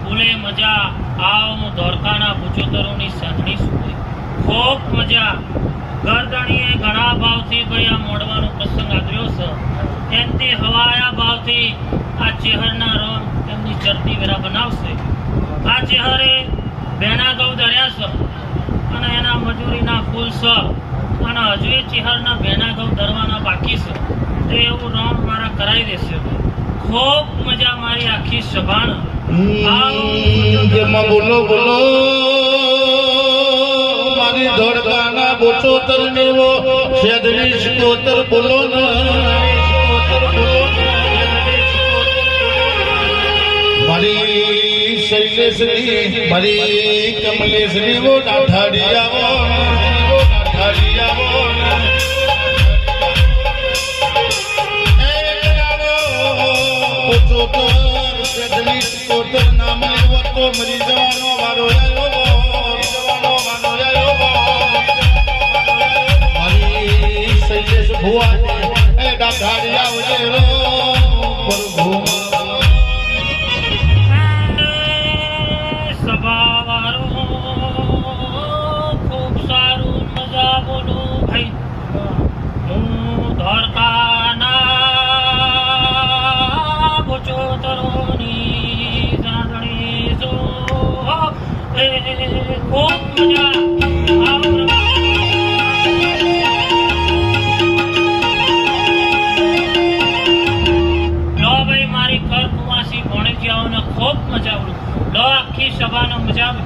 ફૂલે મજા આવ હું ધોળકાના ભૂચોતરોની સાંધણી સુધે ખૂબ મજા ગરદણીએ ઘણા ભાવથી ભાઈ આ મોડવાનો પ્રસંગ આદર્યો છે એમથી હવાયા ભાવથી આ ચેહરના રોમ એમની ચરતી વેરા બનાવશે આ ચેહરે બેના ગૌ ધર્યા છે અને એના મજૂરીના ફૂલ છે અને હજુ એ ચેહરના બેના ગૌ ધરવાના બાકી છે તો એવું રોમ મારા કરાવી દેશે ખૂબ મજા મારી આખી સભાન બોલો બોલો મારી ધોળકાના બોચોતર મેવો શેદની શિકોતર બોલો ને મારી શૈલેષની મારી કમલેશની વો ડાઠાડિયાવો બોચોતર શેદની શિકોતર નામ લેવો તો મરી જવાનો વારો ખૂબ સારું મજા બોલું ભાઈ હું ધોળકાના ભૂચોતરોની સાંધણી છું ખૂબ મજા ખૂબ મજા આવડું લો આખી સભાનો મજા આવે